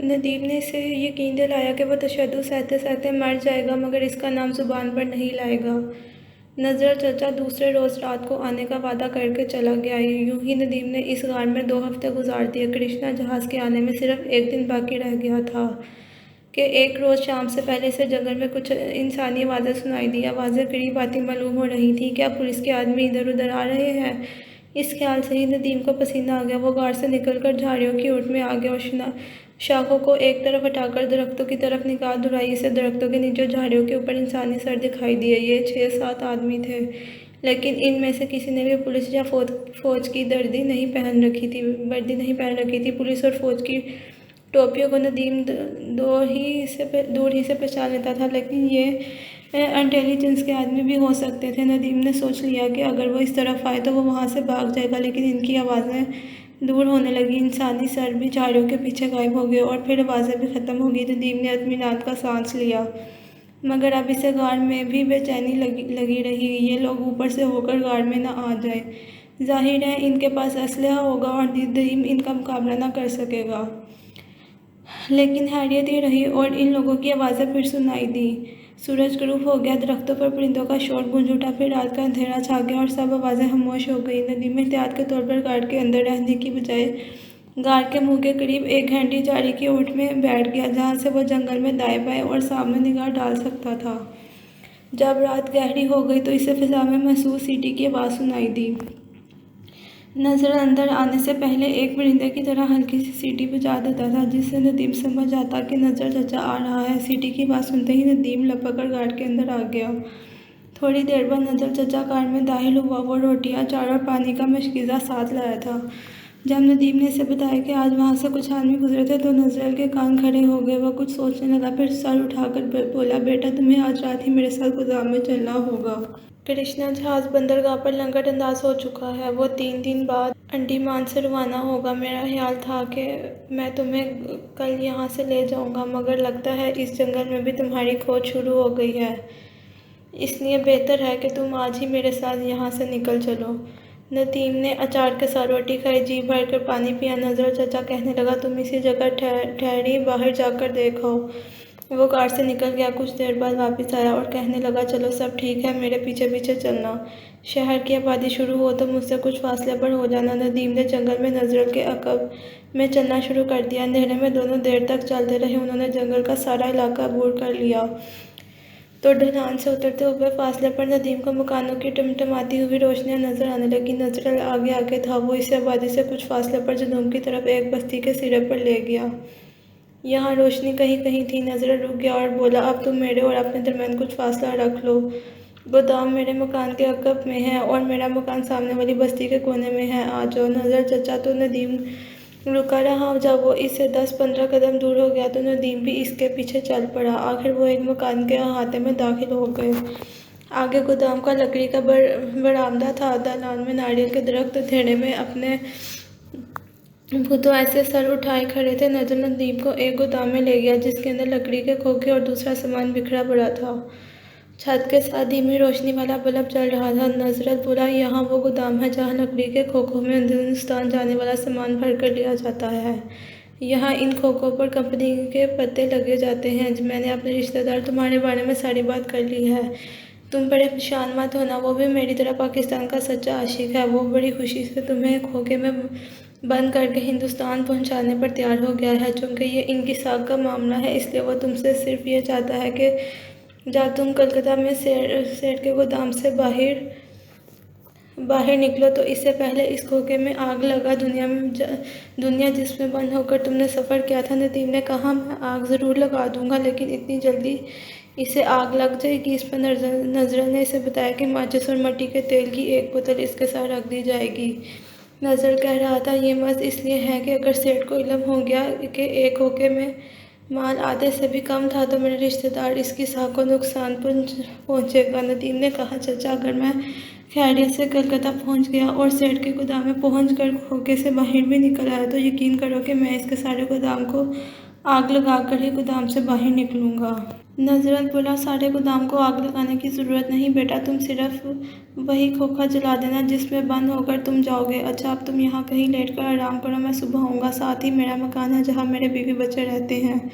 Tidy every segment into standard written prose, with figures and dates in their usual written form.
नदीम ने इसे यकीन दिलाया कि वह तशद्दुद सहते सहते मर जाएगा, मगर इसका नाम ज़ुबान पर नहीं लाएगा। नज़र चाचा दूसरे रोज़ रात को आने का वादा करके चला गया। यूं ही नदीम ने इस गार में 2 हफ्ते गुजार दिए। कृष्णा जहाज़ के आने में सिर्फ 1 दिन बाकी रह गया था कि एक रोज़ शाम से पहले से जंगल में कुछ इंसानी आवाज़ें सुनाई दी। आवाज़ें करीब आती मालूम हो रही थी। क्या पुलिस के आदमी इधर उधर आ रहे हैं? इस ख्याल से ही नदीम को पसीना आ गया। वो गार से निकलकर झाड़ियों की ओट में आ गया और शाखों को एक तरफ हटाकर दरख्तों की तरफ निगाह दुराई। इसे दरख्तों के नीचे झाड़ियों के ऊपर इंसानी सर दिखाई दिए। ये 6-7 आदमी थे, लेकिन इनमें से किसी ने भी पुलिस या फौज की वर्दी नहीं पहन रखी थी। पुलिस और फौज की टोपियों को नदीम दूर ही से पहचान लेता था, लेकिन ये इंटेलिजेंस के आदमी भी हो सकते थे। नदीम ने सोच लिया कि अगर वो इस तरफ आए तो वो वहाँ से भाग जाएगा, लेकिन इनकी आवाज़ें दूर होने लगी। इंसानी सर भी झाड़ियों के पीछे गायब हो गए और फिर आवाज़ें भी ख़त्म हो गई। नदीम ने इत्मीनान का सांस लिया, मगर अब इसे गार में भी बेचैनी लगी रही। ये लोग ऊपर से होकर गार में ना आ जाए। जाहिर है इनके पास असलहा होगा और नदीम इनका मुकाबला ना कर सकेगा। लेकिन हैरियत ये रही और इन लोगों की आवाज़ें फिर सुनाई दी। सूरज गुरूब हो गया, दरख्तों पर परिंदों का शोर गूंज उठा, फिर रात का अंधेरा छा गया और सब आवाज़ें खामोश हो गई। नदीम एहतियात के तौर पर गार्ड के अंदर रहने की बजाय गार्ड के मुंह के करीब एक घंटी झाड़ी की ओट में बैठ गया, जहाँ से वो जंगल में दाएं बाएं और सामने निगाह डाल सकता था। जब रात गहरी हो गई तो इसे फिजा में महसूस सीटी की आवाज़ सुनाई दी। नज़र अंदर आने से पहले एक परिंदे की तरह हल्की सी सीटी बजा देता था, जिससे नदीम समझ आता कि नज़र चाचा आ रहा है। सीटी की बात सुनते ही नदीम लपक कर गार्ड के अंदर आ गया। थोड़ी देर बाद नज़र चाचा कार में दाखिल हुआ। वो रोटियां, चार और पानी का मशकीज़ा साथ लाया था। जब नदीम ने इसे बताया कि आज वहाँ से कुछ आदमी गुजरे थे तो नजरल के कान खड़े हो गए। वह कुछ सोचने लगा, फिर सर उठाकर बोला, बेटा तुम्हें आज रात ही मेरे साथ गोदाम में चलना होगा। कृष्णा जहाज़ बंदरगाह पर लंगर अंदाज हो चुका है। वो 3 दिन बाद अंडमान से रवाना होगा। मेरा ख्याल था कि मैं तुम्हें कल यहाँ से ले जाऊँगा, मगर लगता है इस जंगल में भी तुम्हारी खोज शुरू हो गई है, इसलिए बेहतर है कि तुम आज ही मेरे साथ यहाँ से निकल चलो। नदीम ने अचार के साथ रोटी खाई, जी भर कर पानी पिया। नज़र चाचा कहने लगा, तुम इसी जगह ठहरी, बाहर जाकर देखो। वो कार से निकल गया। कुछ देर बाद वापस आया और कहने लगा, चलो सब ठीक है, मेरे पीछे पीछे चलना। शहर की आबादी शुरू हो तो मुझसे कुछ फासले पर हो जाना। नदीम ने जंगल में नजरल के अकब में चलना शुरू कर दिया। अंधेरे में दोनों देर तक चलते रहे। उन्होंने जंगल का सारा इलाका अबूर कर लिया तो ढलान से उतरते हुए फासले पर नदीम को मकानों की टिमटिमाती हुई रोशनियां नजर आने लगी। नजरल आगे आगे था। वो इस आबादी से कुछ फासले पर जनूब की तरफ एक बस्ती के सिरे पर ले गया। यहाँ रोशनी कहीं कहीं थी। नजरल रुक गया और बोला, अब तुम मेरे और अपने दरमियान कुछ फासला रख लो। गोदाम मेरे मकान के अकब में है और मेरा मकान सामने वाली बस्ती के कोने में है। आ जाओ। नजर चचा तो नदीम रुका रहा। जब वो इससे 10-15 कदम दूर हो गया तो नदीम भी इसके पीछे चल पड़ा। आखिर वो एक मकान के अहाते में दाखिल हो गए। आगे गोदाम का लकड़ी का बरामदा था। दालान में नारियल के दरख्त धेड़े में अपने भूतों ऐसे सर उठाए खड़े थे। नजर नदीम को एक गोदाम में ले गया, जिसके अंदर लकड़ी के खोखे और दूसरा सामान बिखरा पड़ा था। छत के साथ धीमी रोशनी वाला बल्ब चल रहा था। नजरत बोला, यहाँ वो गोदाम है जहाँ लकड़ी के खोखों में हिंदुस्तान जाने वाला सामान भर कर लिया जाता है। यहाँ इन खोखों पर कंपनी के पत्ते लगे जाते हैं। मैंने अपने रिश्तेदार तुम्हारे बारे में सारी बात कर ली है। तुम परेशान मत होना, वो भी मेरी तरह पाकिस्तान का सच्चा आशिक है। वो बड़ी खुशी से तुम्हें खोखे में बंद करके हिंदुस्तान पहुंचाने पर तैयार हो गया है। चूँकि ये इनकी साख का मामला है, इसलिए वो तुमसे सिर्फ ये चाहता है कि जब तुम कलकत्ता में सेठ के गोदाम से बाहर निकलो तो इससे पहले इस खोखे में आग लगा। दुनिया जिसमें बंद होकर तुमने सफ़र किया था। नदीम ने कहा, मैं आग ज़रूर लगा दूंगा, लेकिन इतनी जल्दी इसे आग लग जाएगी? इस पर नजरल ने इसे बताया कि माचिस और मिट्टी के तेल की एक बोतल इसके साथ रख दी जाएगी। नजर कह रहा था, ये मत इसलिए है कि अगर सेठ को इल्म हो गया कि एक खोखे में माल आधे से भी कम था तो मेरे रिश्तेदार इसकी साख को नुकसान पहुँचेगा। नदीम ने कहा, चाचा अगर मैं खैरियत से कलकत्ता पहुँच गया और सेठ के गोदाम में पहुँच कर खोखे से बाहर भी निकल आया तो यकीन करो कि मैं इसके सारे गोदाम को आग लगाकर ही गोदाम से बाहर निकलूंगा। नजरत बोला, सारे गोदाम को आग लगाने की ज़रूरत नहीं बेटा, तुम सिर्फ वही खोखा जला देना जिसमें बंद होकर तुम जाओगे। अच्छा, अब तुम यहाँ कहीं लेट कर आराम करो, मैं सुबह आऊँगा। साथ ही मेरा मकान है जहाँ मेरे बीवी बच्चे रहते हैं,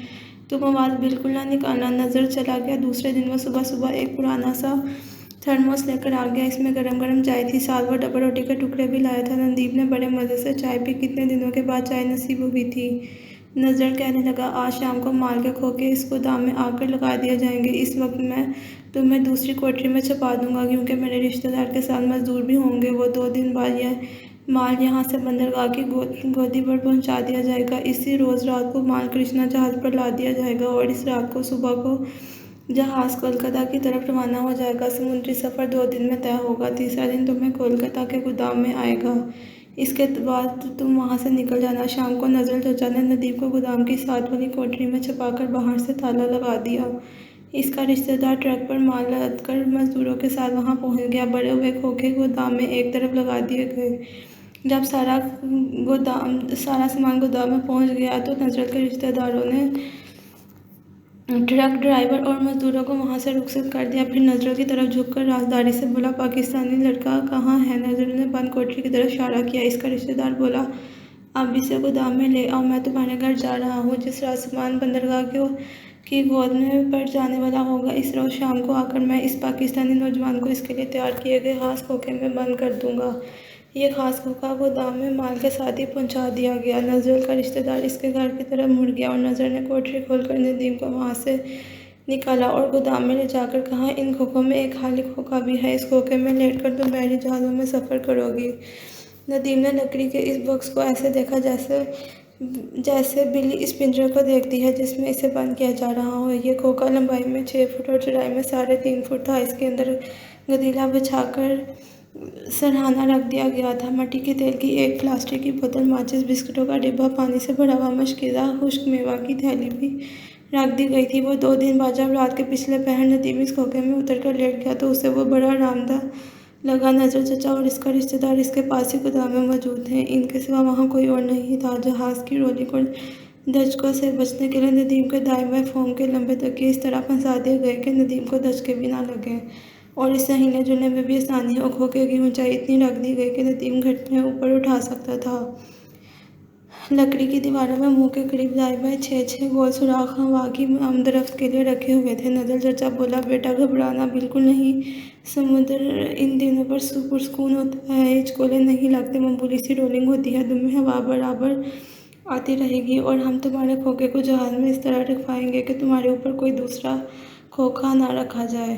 तुम आवाज़ बिल्कुल ना निकालना। नज़र चला गया। दूसरे दिन वो सुबह सुबह एक पुराना सा थर्मोस लेकर आ गया। इसमें गरम गरम चाय थी, साथ वो डबल रोटी के टुकड़े भी लाया था। नंदीप ने बड़े मज़े से चाय पी। कितने दिनों के बाद चाय नसीब हुई थी। नज़र कहने लगा, आज शाम को माल के खोखे इस गोदाम में आकर लगा दिए जाएंगे। इस वक्त मैं तुम्हें दूसरी कोठरी में छुपा दूंगा, क्योंकि मेरे रिश्तेदार के साथ मजदूर भी होंगे। वो 2 दिन बाद यह माल यहाँ से बंदरगाह की गोदी पर पहुँचा दिया जाएगा। इसी रोज़ रात को माल कृष्णा जहाज़ पर ला दिया जाएगा और इस रात को सुबह को जहाज़ कोलकाता की तरफ रवाना हो जाएगा। समुद्री सफ़र 2 दिन में तय होगा। तीसरा दिन तुम्हें कोलकाता के गोदाम में आएगा। इसके बाद तुम वहाँ से निकल जाना। शाम को नज़र चचा ने नदीम को गोदाम की साथ वाली कोठरी में छुपाकर बाहर से ताला लगा दिया। इसका रिश्तेदार ट्रक पर माल लदकर मजदूरों के साथ वहाँ पहुँच गया। बड़े हुए खोखे गोदाम में एक तरफ लगा दिए गए। जब सारा सामान गोदाम में पहुँच गया तो नजरत के रिश्तेदारों ने ट्रक ड्राइवर और मजदूरों को वहां से रुखसत कर दिया। फिर नजरों की तरफ झुककर राजदारी से बोला, पाकिस्तानी लड़का कहाँ है? नजरों ने बंद कोठरी की तरफ इशारा किया। इसका रिश्तेदार बोला, अब इसे गोदाम में ले आओ, मैं तुम्हारे घर जा रहा हूँ। जिस रात सामान बंदरगाह की गोद में पड़ जाने वाला होगा, इस रोज़ शाम को आकर मैं इस पाकिस्तानी नौजवान को इसके लिए तैयार किए गए खास खोखे में बंद कर दूंगा। ये खास खोखा गोदाम में माल के साथ ही पहुंचा दिया गया। नज़र का रिश्तेदार इसके घर की तरफ मुड़ गया और नज़र ने कोठरी खोलकर नदीम को वहां से निकाला और गोदाम में ले जाकर कहा, इन खोखों में एक खाली खोखा भी है। इस खोखे में लेटकर तुम बहरी जहाज़ों में सफ़र करोगी। नदीम ने लकड़ी के इस बॉक्स को ऐसे देखा जैसे बिल्ली इस पिंजरे को देखती है जिसमें इसे बंद किया जा रहा हो। ये खोखा लंबाई में 6 फुट और चौड़ाई में 3.5 फुट था। इसके अंदर गदीला बिछाकर सरहाना रख दिया गया था। मिट्टी के तेल की एक प्लास्टिक की बोतल, माचिस, बिस्कुटों का डिब्बा, पानी से भरा हुआ मशकीदा खुश्क मेवा की थैली भी रख दी गई थी। वो 2 दिन बाद जब रात के पिछले पहर नदीम इस खोखे में उतर कर लेट गया तो उसे वो बड़ा आरामदायक लगा। नजर चचा और इसका रिश्तेदार इसके पास ही गोदाम में मौजूद थे। इनके सिवा वहाँ कोई और नहीं था। जहाज़ की रोलिंग और दचकों से बचने के लिए नदीम के दाएं बाएं फोम के लंबे तकिए इस तरह फंसा दिए गए कि नदीम को दचके भी ना लगे और इसे हिले जुलने में भी आसानी हो। खोखे की ऊंचाई इतनी रख दी गई कि नदीम घटने ऊपर उठा सकता था। लकड़ी की दीवारों में मुंह के करीब दाएं बाएं 6 गोल सुराख हवा की आमदरफ्त के लिए रखे हुए थे। नजर चचा बोला, बेटा घबराना बिल्कुल नहीं। समुद्र इन दिनों पर पुरसकून होता है, हिचकोले नहीं लगते, मामूली सी रोलिंग होती है, दुम में हवा बराबर आती रहेगी और हम तुम्हारे खोखे को जहाज में इस तरह रखवाएंगे कि तुम्हारे ऊपर कोई दूसरा खोखा ना रखा जाए।